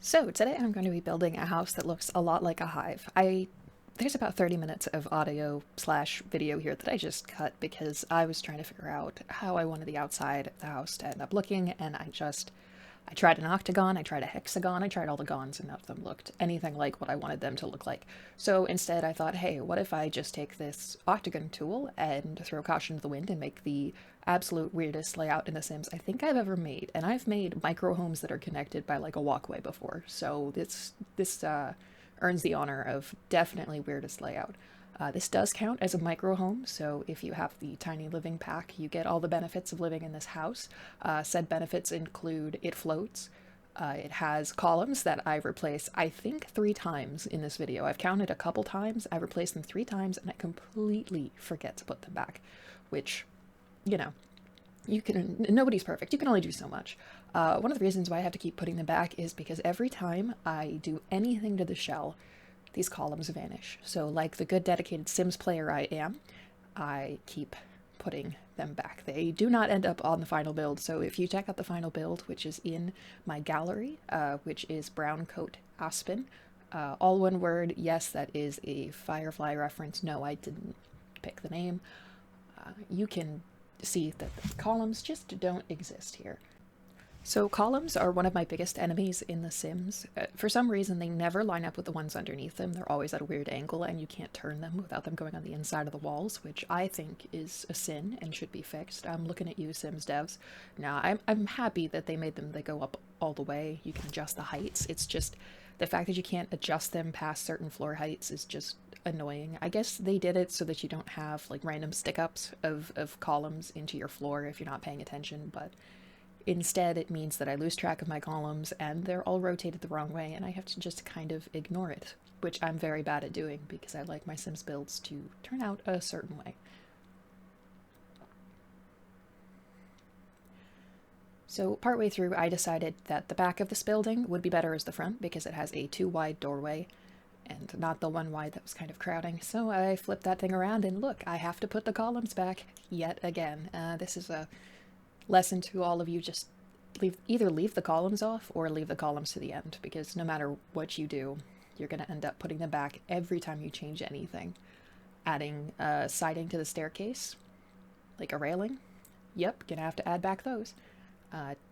So today I'm going to be building a house that looks a lot like a hive. There's about 30 minutes of audio slash video here that I just cut because I was trying to figure out how I wanted the outside of the house to end up looking, and I tried an octagon, I tried a hexagon, I tried all the gons, and none of them looked anything like what I wanted them to look like. So instead I thought, hey, what if I just take this octagon tool and throw caution to the wind and make the absolute weirdest layout in The Sims I think I've ever made. And I've made micro homes that are connected by like a walkway before, so this earns the honor of definitely weirdest layout. This does count as a micro home, so if you have the tiny living pack, you get all the benefits of living in this house. Said benefits include it floats. It has columns that I replace, I think, 3 times in this video. I've counted a couple times, I replaced them 3 times, and I completely forget to put them back, which, you know, nobody's perfect. You can only do so much. One of the reasons why I have to keep putting them back is because every time I do anything to the shell, these columns vanish. So like the good dedicated Sims player I am, I keep putting them back. They do not end up on the final build. So if you check out the final build, which is in my gallery, which is BrownCoatAspen, all one word. Yes, that is a Firefly reference. No, I didn't pick the name. You can see that the columns just don't exist here. So columns are one of my biggest enemies in The Sims. For some reason, they never line up with the ones underneath them. They're always at a weird angle, and you can't turn them without them going on the inside of the walls, which I think is a sin and should be fixed. I'm looking at you, Sims devs. Now, I'm happy that they made them, they go up all the way. You can adjust the heights. It's just the fact that you can't adjust them past certain floor heights is just annoying. I guess they did it so that you don't have like random stick-ups of columns into your floor if you're not paying attention, but instead, it means that I lose track of my columns and they're all rotated the wrong way, and I have to just kind of ignore it, which I'm very bad at doing because I like my Sims builds to turn out a certain way. So partway through, I decided that the back of this building would be better as the front because it has a 2 wide doorway and not the 1 wide that was kind of crowding. So I flipped that thing around and look, I have to put the columns back yet again. This is a lesson to all of you: just either leave the columns off or leave the columns to the end, because no matter what you do, you're going to end up putting them back every time you change anything. Adding siding to the staircase, like a railing, yep, gonna have to add back those.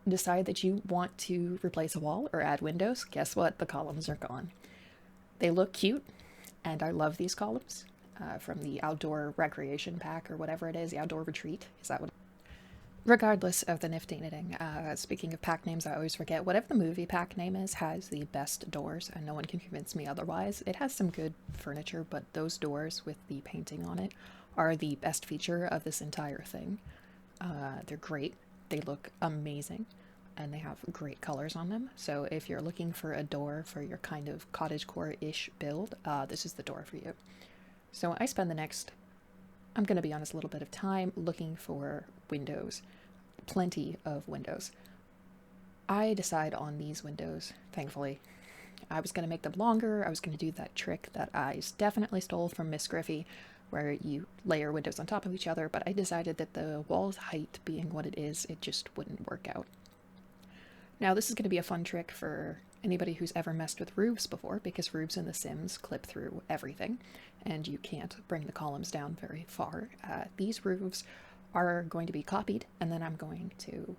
Decide that you want to replace a wall or add windows, guess what? The columns are gone. They look cute, and I love these columns from the outdoor recreation pack or whatever it is, the outdoor retreat. Is that what? Regardless of the nifty knitting, speaking of pack names, I always forget. Whatever the movie pack name is has the best doors, and no one can convince me otherwise. It has some good furniture, but those doors with the painting on it are the best feature of this entire thing. They're great. They look amazing, and they have great colors on them. So if you're looking for a door for your kind of cottagecore-ish build, this is the door for you. So I spend the next, I'm going to be honest, a little bit of time looking for windows. Plenty of windows. I decide on these windows, thankfully. I was going to make them longer. I was going to do that trick that I definitely stole from Miss Griffey, where you layer windows on top of each other, but I decided that the wall's height being what it is, it just wouldn't work out. Now, this is going to be a fun trick for anybody who's ever messed with roofs before, because roofs in The Sims clip through everything, and you can't bring the columns down very far. These roofs are going to be copied, and then I'm going to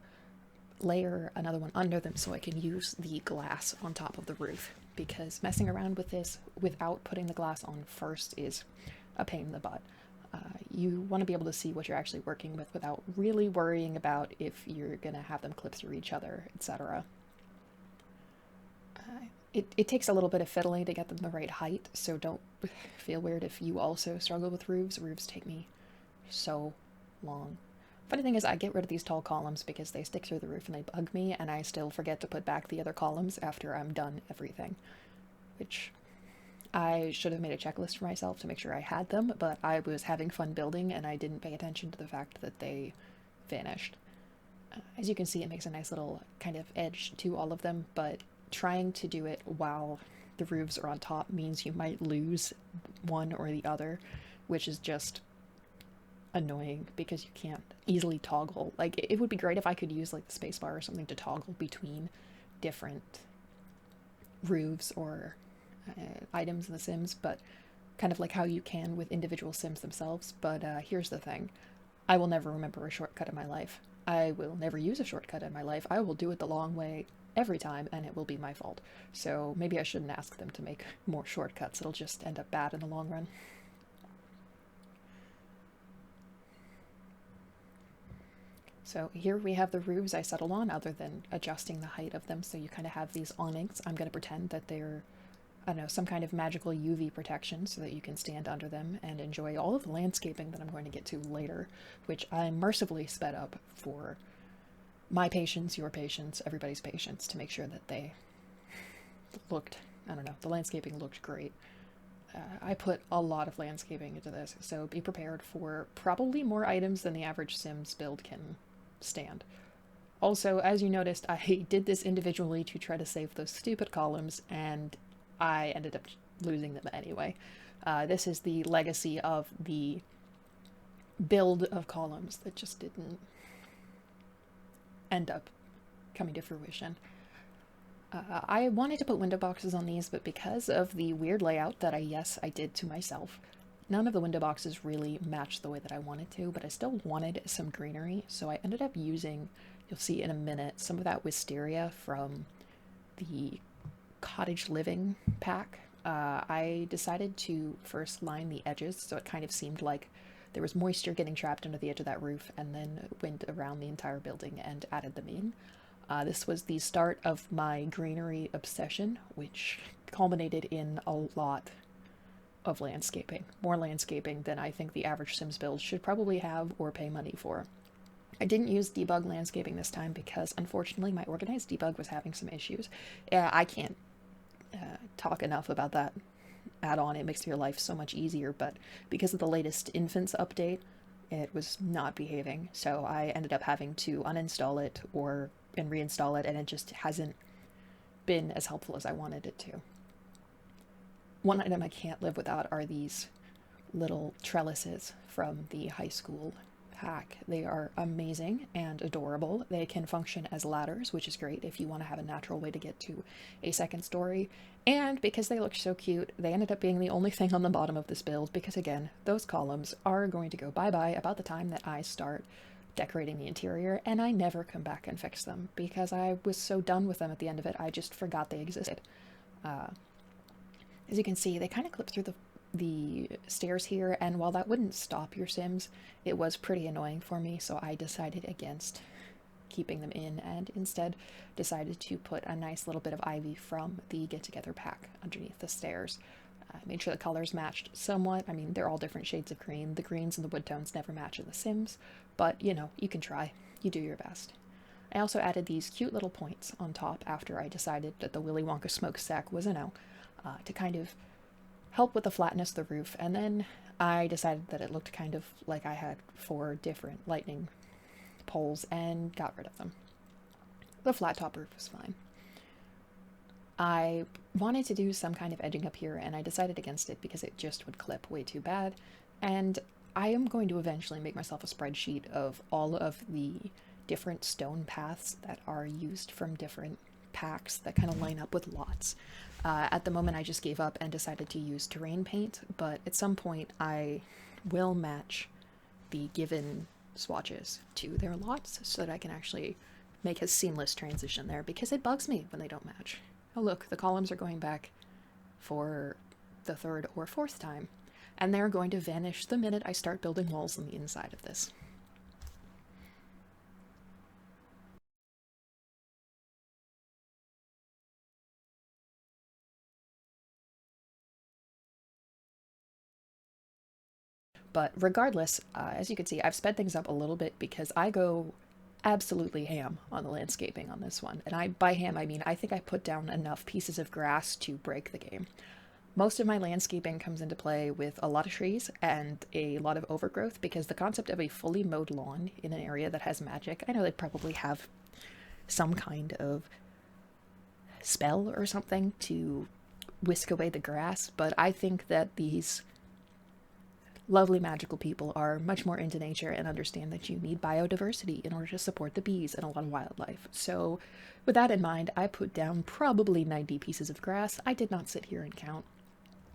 layer another one under them so I can use the glass on top of the roof, because messing around with this without putting the glass on first is a pain in the butt. You want to be able to see what you're actually working with without really worrying about if you're going to have them clip through each other, etc. It takes a little bit of fiddling to get them the right height, so don't feel weird if you also struggle with roofs. Roofs take me so long. Funny thing is, I get rid of these tall columns because they stick through the roof and they bug me, and I still forget to put back the other columns after I'm done everything, which I should have made a checklist for myself to make sure I had them, but I was having fun building and I didn't pay attention to the fact that they vanished. As you can see, it makes a nice little kind of edge to all of them, but trying to do it while the roofs are on top means you might lose one or the other, which is just annoying because you can't easily toggle. Like, it would be great if I could use like the spacebar or something to toggle between different roofs or items in The Sims, but kind of like how you can with individual Sims themselves. But here's the thing. I will never remember a shortcut in my life. I will never use a shortcut in my life. I will do it the long way every time, and it will be my fault. So maybe I shouldn't ask them to make more shortcuts. It'll just end up bad in the long run. So here we have the roofs I settled on, other than adjusting the height of them, so you kind of have these awnings. I'm going to pretend that they're, I don't know, some kind of magical UV protection so that you can stand under them and enjoy all of the landscaping that I'm going to get to later, which I mercifully sped up for my patience, your patience, everybody's patience, to make sure that they looked, I don't know, the landscaping looked great. I put a lot of landscaping into this, so be prepared for probably more items than the average Sims build can stand. Also, as you noticed, I did this individually to try to save those stupid columns, and I ended up losing them anyway. This is the legacy of the build of columns that just didn't end up coming to fruition. I wanted to put window boxes on these, but because of the weird layout that I did to myself, none of the window boxes really matched the way that I wanted to, but I still wanted some greenery, so I ended up using, you'll see in a minute, some of that wisteria from the cottage living pack. I decided to first line the edges, so it kind of seemed like there was moisture getting trapped under the edge of that roof, and then went around the entire building and added them in. This was the start of my greenery obsession, which culminated in a lot of landscaping. More landscaping than I think the average Sims build should probably have or pay money for. I didn't use debug landscaping this time because, unfortunately, my organized debug was having some issues. I can't talk enough about that add-on. It makes your life so much easier, but because of the latest Infants update, it was not behaving, so I ended up having to uninstall it and reinstall it, and it just hasn't been as helpful as I wanted it to. One item I can't live without are these little trellises from the high school pack. They are amazing and adorable. They can function as ladders, which is great if you want to have a natural way to get to a second story. And because they look so cute, they ended up being the only thing on the bottom of this build, because again, those columns are going to go bye-bye about the time that I start decorating the interior, and I never come back and fix them because I was so done with them at the end of it, I just forgot they existed. As you can see, they kind of clip through the stairs here, and while that wouldn't stop your Sims, it was pretty annoying for me, so I decided against keeping them in and instead decided to put a nice little bit of ivy from the Get Together pack underneath the stairs. Made sure the colors matched somewhat. I mean, they're all different shades of green. The greens and the wood tones never match in The Sims, but you know, you can try. You do your best. I also added these cute little points on top after I decided that the Willy Wonka smokestack was a no, to kind of help with the flatness of the roof, and then I decided that it looked kind of like I had 4 different lightning poles and got rid of them. The flat top roof was fine. I wanted to do some kind of edging up here, and I decided against it because it just would clip way too bad, and I am going to eventually make myself a spreadsheet of all of the different stone paths that are used from different packs that kind of line up with lots. At the moment I just gave up and decided to use terrain paint, but at some point I will match the given swatches to their lots so that I can actually make a seamless transition there, because it bugs me when they don't match. Oh look, the columns are going back for the 3rd or 4th time, and they're going to vanish the minute I start building walls on the inside of this. But regardless, as you can see, I've sped things up a little bit because I go absolutely ham on the landscaping on this one. And by ham, I mean I think I put down enough pieces of grass to break the game. Most of my landscaping comes into play with a lot of trees and a lot of overgrowth, because the concept of a fully mowed lawn in an area that has magic, I know they probably have some kind of spell or something to whisk away the grass, but I think that these lovely magical people are much more into nature and understand that you need biodiversity in order to support the bees and a lot of wildlife. So with that in mind, I put down probably 90 pieces of grass. I did not sit here and count.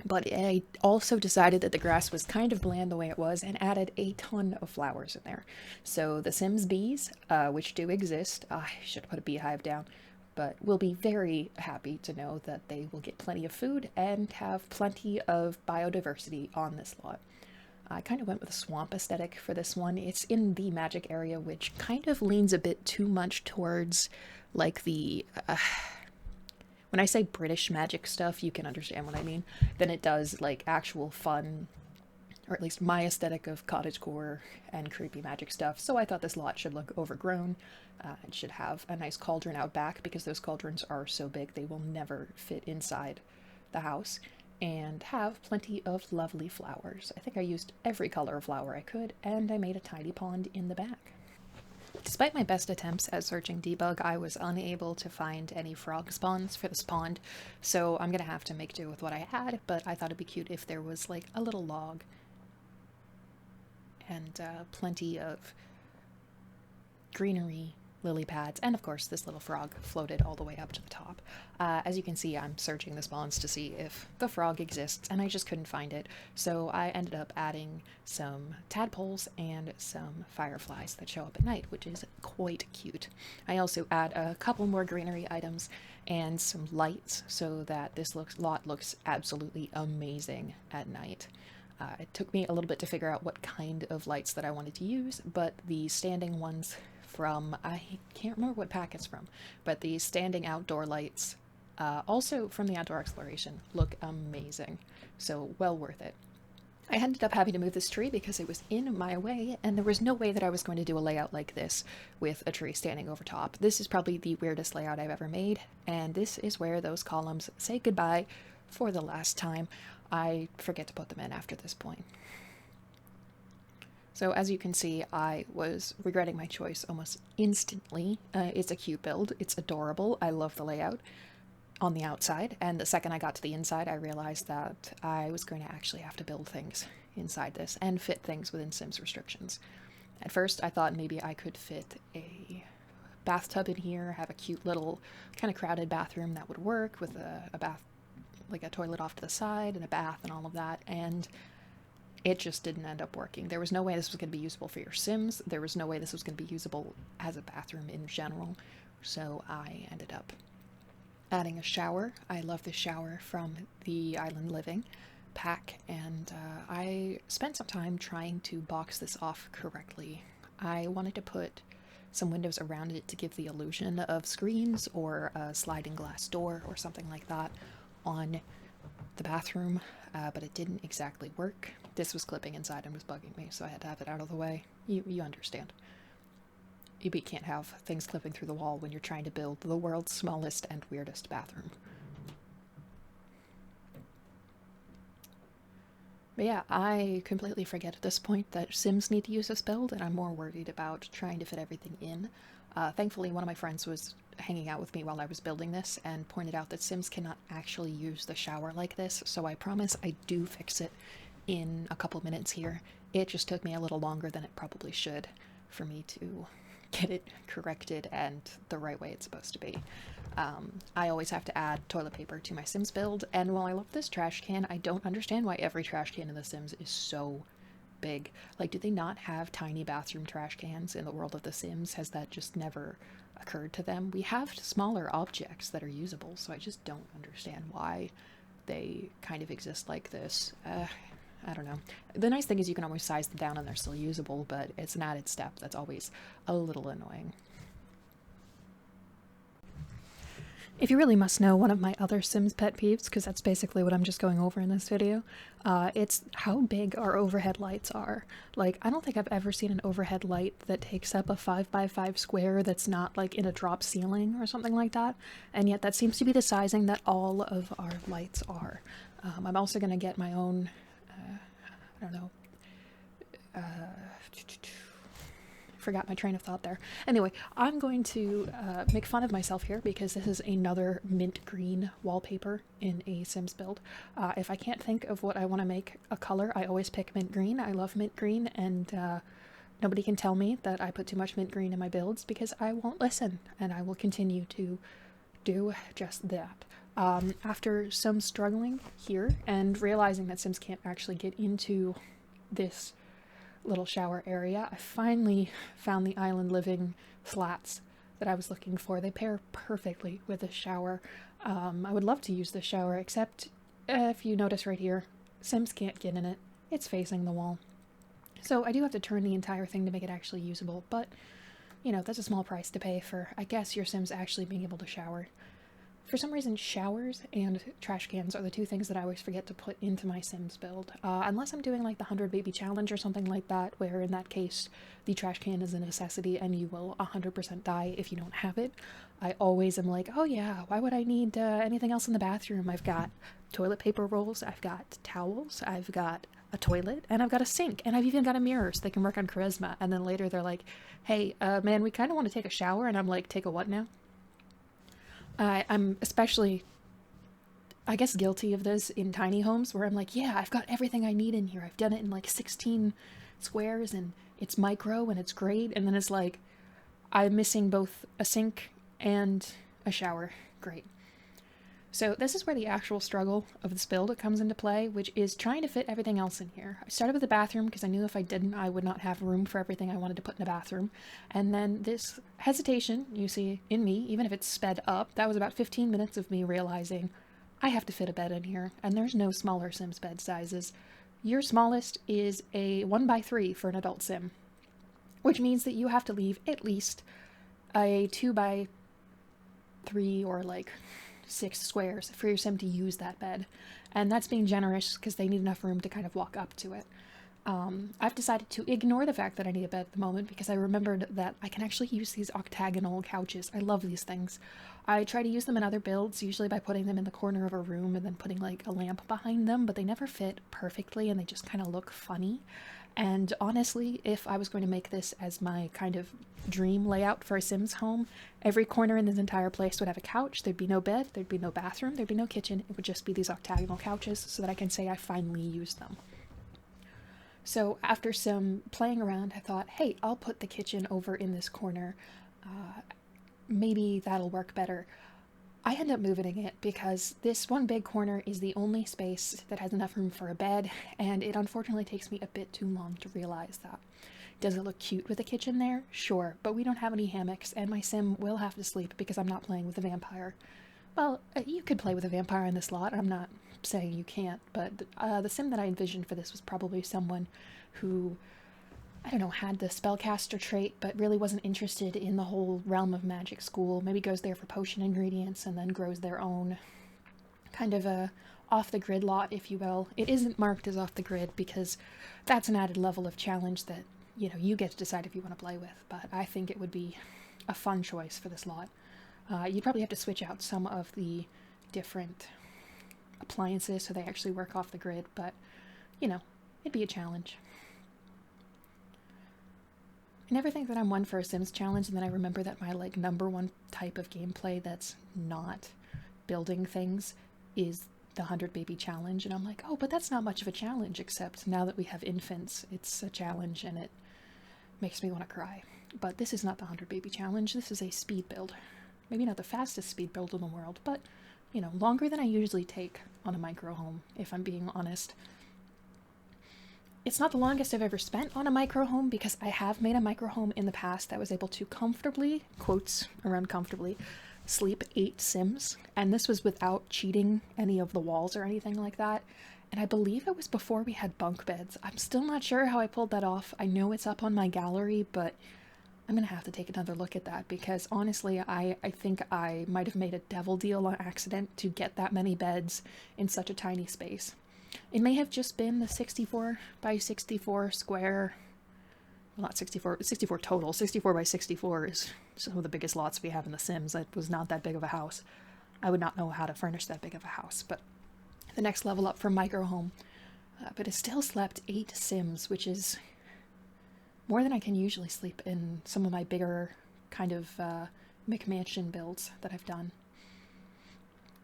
But I also decided that the grass was kind of bland the way it was and added a ton of flowers in there. So the Sims bees, which do exist, I should put a beehive down, but we'll be very happy to know that they will get plenty of food and have plenty of biodiversity on this lot. I kind of went with a swamp aesthetic for this one. It's in the magic area, which kind of leans a bit too much towards like the when I say British magic stuff, you can understand what I mean, than it does like actual fun, or at least my aesthetic of cottagecore and creepy magic stuff. So I thought this lot should look overgrown. It should have a nice cauldron out back because those cauldrons are so big they will never fit inside the house, and have plenty of lovely flowers. I think I used every color of flower I could, and I made a tiny pond in the back. Despite my best attempts at searching debug, I was unable to find any frog spawns for this pond, so I'm gonna have to make do with what I had, but I thought it'd be cute if there was like a little log and plenty of greenery, lily pads, and of course this little frog floated all the way up to the top. As you can see, I'm searching the spawns to see if the frog exists, and I just couldn't find it, so I ended up adding some tadpoles and some fireflies that show up at night, which is quite cute. I also add a couple more greenery items and some lights so that this lot looks absolutely amazing at night. It took me a little bit to figure out what kind of lights that I wanted to use, but the standing ones from, I can't remember what pack it's from, but the standing outdoor lights, also from the outdoor exploration, look amazing. So well worth it. I ended up having to move this tree because it was in my way, and there was no way that I was going to do a layout like this with a tree standing over top. This is probably the weirdest layout I've ever made, and this is where those columns say goodbye for the last time. I forget to put them in after this point. So as you can see, I was regretting my choice almost instantly. It's a cute build. It's adorable. I love the layout on the outside. And the second I got to the inside, I realized that I was going to actually have to build things inside this and fit things within Sims restrictions. At first, I thought maybe I could fit a bathtub in here, have a cute little kind of crowded bathroom that would work with a bath, like a toilet off to the side and a bath and all of that. And it just didn't end up working. There was no way this was going to be usable for your Sims. There was no way this was going to be usable as a bathroom in general. So I ended up adding a shower. I love this shower from the Island Living pack, and I spent some time trying to box this off correctly. I wanted to put some windows around it to give the illusion of screens or a sliding glass door or something like that on the bathroom, but it didn't exactly work. This was clipping inside and was bugging me, so I had to have it out of the way. You understand. You can't have things clipping through the wall when you're trying to build the world's smallest and weirdest bathroom. But yeah, I completely forget at this point that Sims need to use this build, and I'm more worried about trying to fit everything in. Thankfully, one of my friends was hanging out with me while I was building this and pointed out that Sims cannot actually use the shower like this, so I promise I do fix it in a couple minutes here. It just took me a little longer than it probably should for me to get it corrected and the right way it's supposed to be. I always have to add toilet paper to my Sims build, and while I love this trash can, I don't understand why every trash can in The Sims is so big. Like, do they not have tiny bathroom trash cans in the world of The Sims? Has that just never occurred to them? We have smaller objects that are usable, so I just don't understand why they kind of exist like this. I don't know. The nice thing is you can always size them down and they're still usable, but it's an added step that's always a little annoying. If you really must know one of my other Sims pet peeves, because that's basically what I'm just going over in this video, it's how big our overhead lights are. Like, I don't think I've ever seen an overhead light that takes up a 5x5 square that's not like in a drop ceiling or something like that, and yet that seems to be the sizing that all of our lights are. I'm also going to get my own, I don't know, forgot my train of thought there. Anyway, I'm going to make fun of myself here because this is another mint green wallpaper in a Sims build. If I can't think of what I want to make a color, I always pick mint green. I love mint green, and nobody can tell me that I put too much mint green in my builds because I won't listen, and I will continue to do just that. After some struggling here and realizing that Sims can't actually get into this little shower area, I finally found the island living slats that I was looking for. They pair perfectly with a shower. I would love to use this shower, except if you notice right here, Sims can't get in it. It's facing the wall. So I do have to turn the entire thing to make it actually usable, but, you know, that's a small price to pay for, I guess, your Sims actually being able to shower. For some reason, showers and trash cans are the two things that I always forget to put into my Sims build. Unless I'm doing like the 100 baby challenge or something like that, where in that case, the trash can is a necessity and you will 100% die if you don't have it. I always am like, oh yeah, why would I need anything else in the bathroom? I've got toilet paper rolls, I've got towels, I've got a toilet, and I've got a sink, and I've even got a mirror so they can work on charisma. And then later they're like, hey, man, we kind of want to take a shower. And I'm like, take a what now? I'm especially, I guess, guilty of this in tiny homes where I'm like, yeah, I've got everything I need in here. I've done it in like 16 squares and it's micro and it's great. And then it's like, I'm missing both a sink and a shower. Great. So this is where the actual struggle of this build comes into play, which is trying to fit everything else in here. I started with the bathroom because I knew if I didn't, I would not have room for everything I wanted to put in a bathroom. And then this hesitation you see in me, even if it's sped up, that was about 15 minutes of me realizing I have to fit a bed in here, and there's no smaller Sims bed sizes. Your smallest is a 1x3 for an adult Sim, which means that you have to leave at least a 2x3 or like 6 squares for your Sim to use that bed, and that's being generous because they need enough room to kind of walk up to it. I've decided to ignore the fact that I need a bed at the moment because I remembered that I can actually use these octagonal couches. I love these things. I try to use them in other builds, usually by putting them in the corner of a room and then putting like a lamp behind them, but they never fit perfectly and they just kind of look funny. And honestly, if I was going to make this as my kind of dream layout for a Sims home, every corner in this entire place would have a couch, there'd be no bed, there'd be no bathroom, there'd be no kitchen, it would just be these octagonal couches so that I can say I finally used them. So after some playing around, I thought, hey, I'll put the kitchen over in this corner. Maybe that'll work better. I end up moving it because this one big corner is the only space that has enough room for a bed, and it unfortunately takes me a bit too long to realize that. Does it look cute with a kitchen there? Sure, but we don't have any hammocks, and my Sim will have to sleep because I'm not playing with a vampire. Well, you could play with a vampire in this lot, I'm not saying you can't, but the Sim that I envisioned for this was probably someone who, I don't know, had the spellcaster trait, but really wasn't interested in the whole realm of magic school. Maybe goes there for potion ingredients and then grows their own kind of a off-the-grid lot, if you will. It isn't marked as off-the-grid because that's an added level of challenge that, you know, you get to decide if you want to play with, but I think it would be a fun choice for this lot. You'd probably have to switch out some of the different appliances so they actually work off the grid, but, you know, it'd be a challenge. I never think that I'm one for a Sims challenge, and then I remember that my, like, number one type of gameplay that's not building things is the 100 baby challenge, and I'm like, oh, but that's not much of a challenge, except now that we have infants, it's a challenge, and it makes me want to cry. But this is not the 100 baby challenge, this is a speed build. Maybe not the fastest speed build in the world, but, you know, longer than I usually take on a micro home, if I'm being honest. It's not the longest I've ever spent on a micro home because I have made a micro home in the past that was able to comfortably, quotes around comfortably, sleep 8 Sims, and this was without cheating any of the walls or anything like that, and I believe it was before we had bunk beds. I'm still not sure how I pulled that off. I know it's up on my gallery, but I'm gonna have to take another look at that because honestly, I think I might have made a devil deal on accident to get that many beds in such a tiny space. It may have just been the 64 by 64 square, well, not 64, 64 total. 64 by 64 is some of the biggest lots we have in The Sims. It was not that big of a house. I would not know how to furnish that big of a house, but the next level up from micro home. But it still slept 8 Sims, which is more than I can usually sleep in some of my bigger kind of McMansion builds that I've done.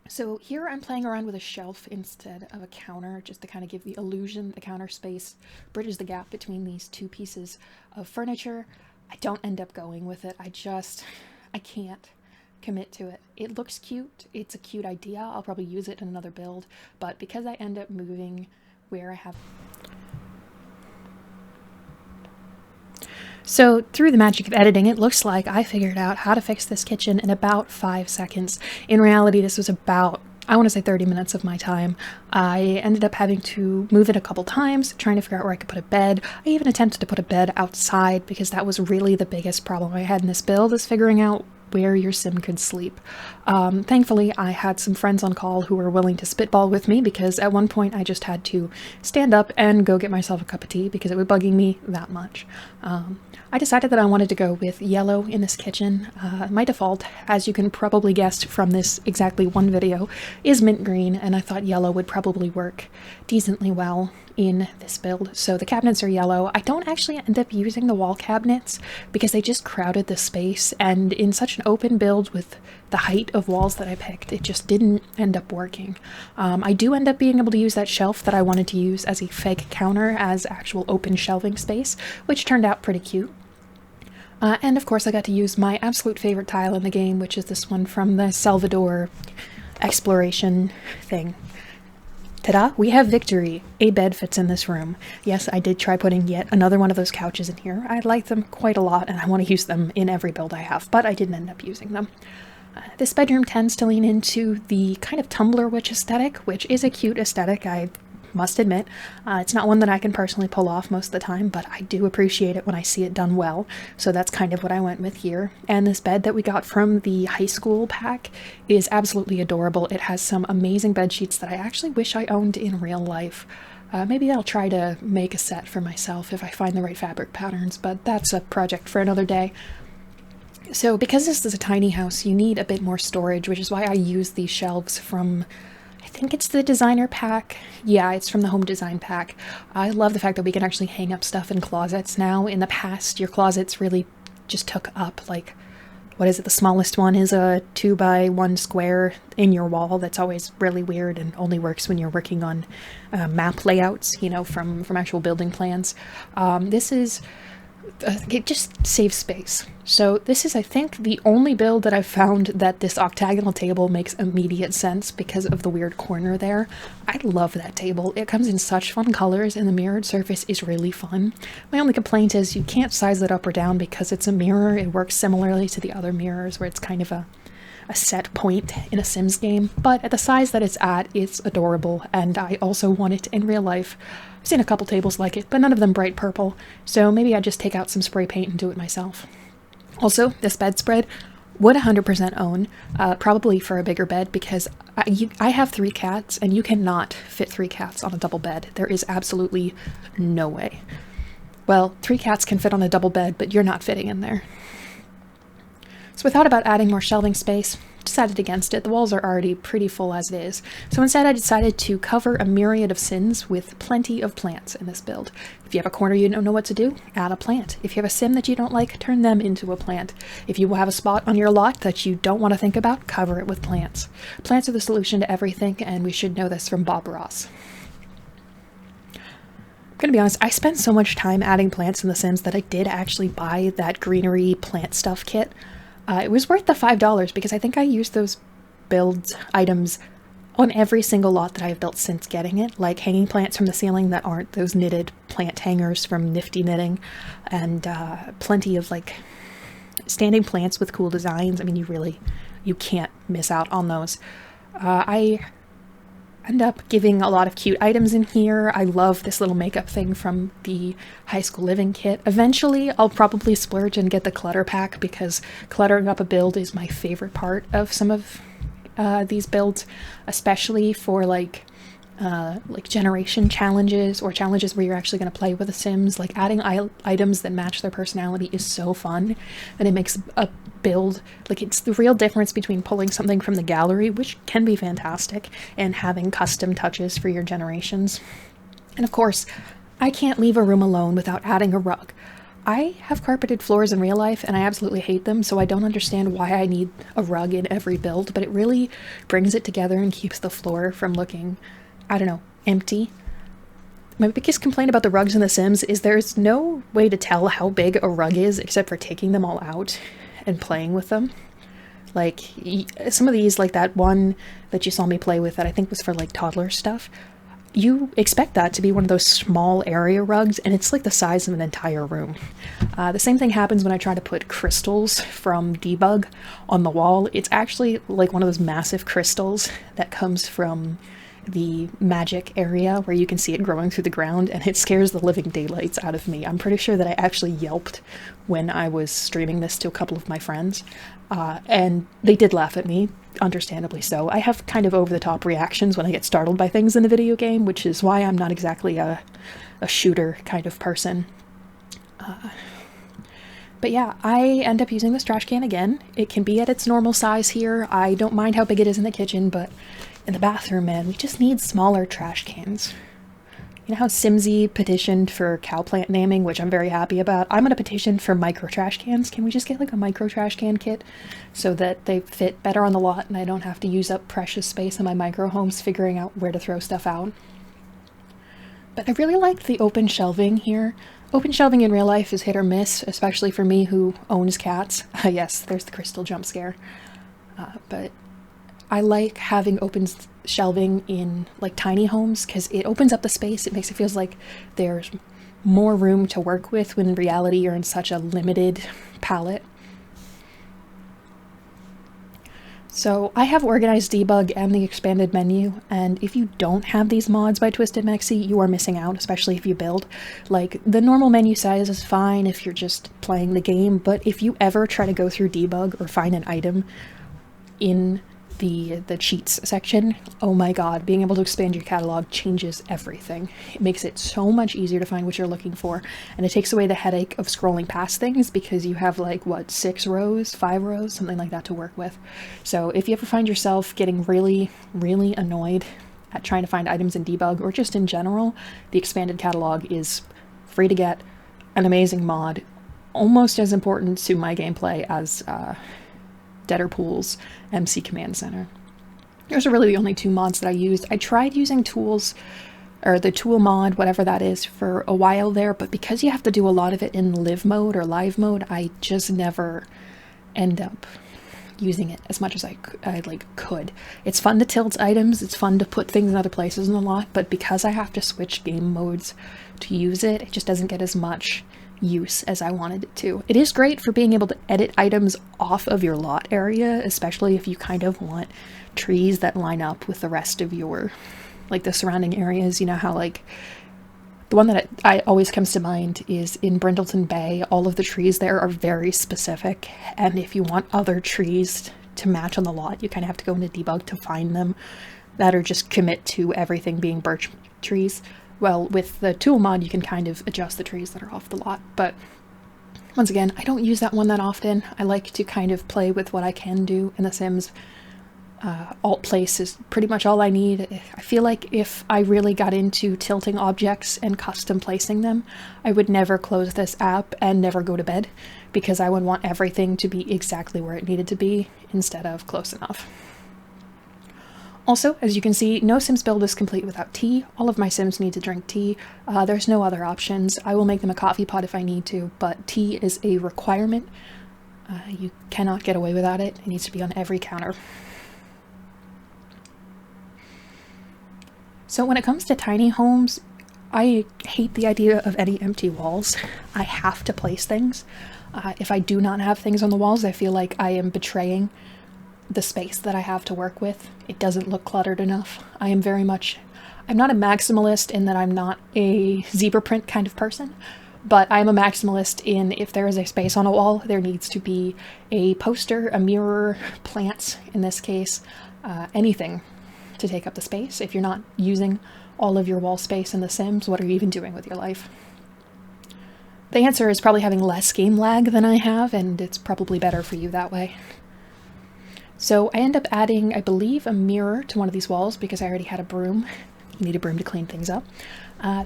So here I'm playing around with a shelf instead of a counter, just to kind of give the illusion the counter space bridges the gap between these two pieces of furniture. I don't end up going with it. I can't commit to it. It looks cute. It's a cute idea. I'll probably use it in another build, but because I end up moving where I have... So through the magic of editing, it looks like I figured out how to fix this kitchen in about 5 seconds. In reality, this was about, I want to say 30 minutes of my time. I ended up having to move it a couple times, trying to figure out where I could put a bed. I even attempted to put a bed outside because that was really the biggest problem I had in this build, is figuring out where your sim could sleep. Thankfully, I had some friends on call who were willing to spitball with me, because at one point I just had to stand up and go get myself a cup of tea because it was bugging me that much. I decided that I wanted to go with yellow in this kitchen. My default, as you can probably guess from this exactly one video, is mint green, and I thought yellow would probably work decently well in this build. So the cabinets are yellow. I don't actually end up using the wall cabinets because they just crowded the space, and in such an open build with the height of walls that I picked, it just didn't end up working. I do end up being able to use that shelf that I wanted to use as a fake counter as actual open shelving space, which turned out pretty cute. And of course I got to use my absolute favorite tile in the game, which is this one from the Salvador exploration thing. Ta-da! We have victory! A bed fits in this room. Yes, I did try putting yet another one of those couches in here. I like them quite a lot, and I want to use them in every build I have, but I didn't end up using them. This bedroom tends to lean into the kind of Tumblr witch aesthetic, which is a cute aesthetic, I must admit. It's not one that I can personally pull off most of the time, but I do appreciate it when I see it done well, so that's kind of what I went with here. And this bed that we got from the high school pack is absolutely adorable. It has some amazing bed sheets that I actually wish I owned in real life. Maybe I'll try to make a set for myself if I find the right fabric patterns, but that's a project for another day. So because this is a tiny house, you need a bit more storage, which is why I use these shelves from, I think it's the designer pack. Yeah, it's from the home design pack. I love the fact that we can actually hang up stuff in closets now. In the past, your closets really just took up, like, what is it? The smallest one is a 2x1 square in your wall. That's always really weird and only works when you're working on map layouts, you know, from actual building plans. This is... it just saves space. So this is, I think, the only build that I've found that this octagonal table makes immediate sense because of the weird corner there. I love that table. It comes in such fun colors, and the mirrored surface is really fun. My only complaint is you can't size it up or down because it's a mirror. It works similarly to the other mirrors where it's kind of a set point in a Sims game, but at the size that it's at, it's adorable, and I also want it in real life. I've seen a couple tables like it, but none of them bright purple, so maybe I just take out some spray paint and do it myself. Also, this bedspread would 100% own, probably for a bigger bed, because I have 3 cats, and you cannot fit 3 cats on a double bed. There is absolutely no way. Well, 3 cats can fit on a double bed, but you're not fitting in there. So we thought about adding more shelving space, decided against it. The walls are already pretty full as it is. So instead I decided to cover a myriad of Sims with plenty of plants in this build. If you have a corner you don't know what to do, add a plant. If you have a Sim that you don't like, turn them into a plant. If you have a spot on your lot that you don't want to think about, cover it with plants. Plants are the solution to everything, and we should know this from Bob Ross. I'm gonna be honest, I spent so much time adding plants in The Sims that I did actually buy that greenery plant stuff kit. It was worth the $5 because I think I used those build items on every single lot that I've built since getting it, like hanging plants from the ceiling that aren't those knitted plant hangers from Nifty Knitting, and plenty of like standing plants with cool designs. I mean, you can't miss out on those. I end up giving a lot of cute items in here. I love this little makeup thing from the high school living kit. Eventually, I'll probably splurge and get the clutter pack because cluttering up a build is my favorite part of some of these builds, especially for like generation challenges or challenges where you're actually going to play with the Sims. Like adding items that match their personality is so fun, and it makes a build, like, it's the real difference between pulling something from the gallery, which can be fantastic, and having custom touches for your generations. And of course, I can't leave a room alone without adding a rug. I have carpeted floors in real life and I absolutely hate them, so I don't understand why I need a rug in every build, but it really brings it together and keeps the floor from looking, I don't know, empty. My biggest complaint about the rugs in The Sims is there's no way to tell how big a rug is except for taking them all out and playing with them. Like, some of these, like that one that you saw me play with that I think was for like toddler stuff, you expect that to be one of those small area rugs, and it's like the size of an entire room. The same thing happens when I try to put crystals from Debug on the wall. It's actually like one of those massive crystals that comes from the magic area where you can see it growing through the ground, and it scares the living daylights out of me. I'm pretty sure that I actually yelped when I was streaming this to a couple of my friends, and they did laugh at me, understandably so. I have kind of over-the-top reactions when I get startled by things in a video game, which is why I'm not exactly a shooter kind of person. But yeah, I end up using this trash can again. It can be at its normal size here. I don't mind how big it is in the kitchen, but in the bathroom, man, we just need smaller trash cans. You know how Simsy petitioned for cow plant naming, which I'm very happy about? I'm going to petition for micro trash cans. Can we just get like a micro trash can kit so that they fit better on the lot and I don't have to use up precious space in my micro homes figuring out where to throw stuff out? But I really liked the open shelving here. Open shelving in real life is hit or miss, especially for me who owns cats. Yes, there's the crystal jump scare. But I like having open shelving in like tiny homes because it opens up the space. It makes it feel like there's more room to work with when in reality you're in such a limited palette. So I have organized debug and the expanded menu, and if you don't have these mods by Twisted Mexi, you are missing out, especially if you build. Like, the normal menu size is fine if you're just playing the game, but if you ever try to go through debug or find an item in the cheats section, oh my god, being able to expand your catalog changes everything. It makes it so much easier to find what you're looking for, and it takes away the headache of scrolling past things because you have like, what, 6 rows, 5 rows, something like that to work with. So if you ever find yourself getting really, really annoyed at trying to find items in debug or just in general, the expanded catalog is free to get, an amazing mod, almost as important to my gameplay as Deaderpool's MC Command Center. Those are really the only 2 mods that I used. I tried using tools, or the tool mod, whatever that is, for a while there, but because you have to do a lot of it in live mode or live mode, I just never end up using it as much as I could. It's fun to tilt items, it's fun to put things in other places in the lot, but because I have to switch game modes to use it, it just doesn't get as much use as I wanted it to. It is great for being able to edit items off of your lot area, especially if you kind of want trees that line up with the rest of your, like, the surrounding areas. You know how, like, the one that I always comes to mind is in Brindleton Bay. All of the trees there are very specific, and if you want other trees to match on the lot, you kind of have to go into debug to find them that are just commit to everything being birch trees. Well, with the tool mod, you can kind of adjust the trees that are off the lot, but once again, I don't use that one that often. I like to kind of play with what I can do in The Sims. Alt place is pretty much all I need. I feel like if I really got into tilting objects and custom placing them, I would never close this app and never go to bed, because I would want everything to be exactly where it needed to be instead of close enough. Also, as you can see, no Sims build is complete without tea. All of my Sims need to drink tea. There's no other options. I will make them a coffee pot if I need to, but tea is a requirement. You cannot get away without it. It needs to be on every counter. So when it comes to tiny homes, I hate the idea of any empty walls. I have to place things. If I do not have things on the walls, I feel like I am betraying the space that I have to work with. It doesn't look cluttered enough. I'm not a maximalist in that I'm not a zebra print kind of person, but I'm a maximalist in if there is a space on a wall, there needs to be a poster, a mirror, plants in this case, anything to take up the space. If you're not using all of your wall space in The Sims, what are you even doing with your life? The answer is probably having less game lag than I have, and it's probably better for you that way. So I end up adding, I believe, a mirror to one of these walls because I already had a broom. You need a broom to clean things up.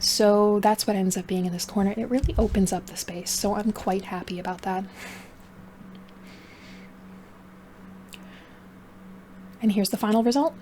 So that's what ends up being in this corner. It really opens up the space, so I'm quite happy about that. And here's the final result.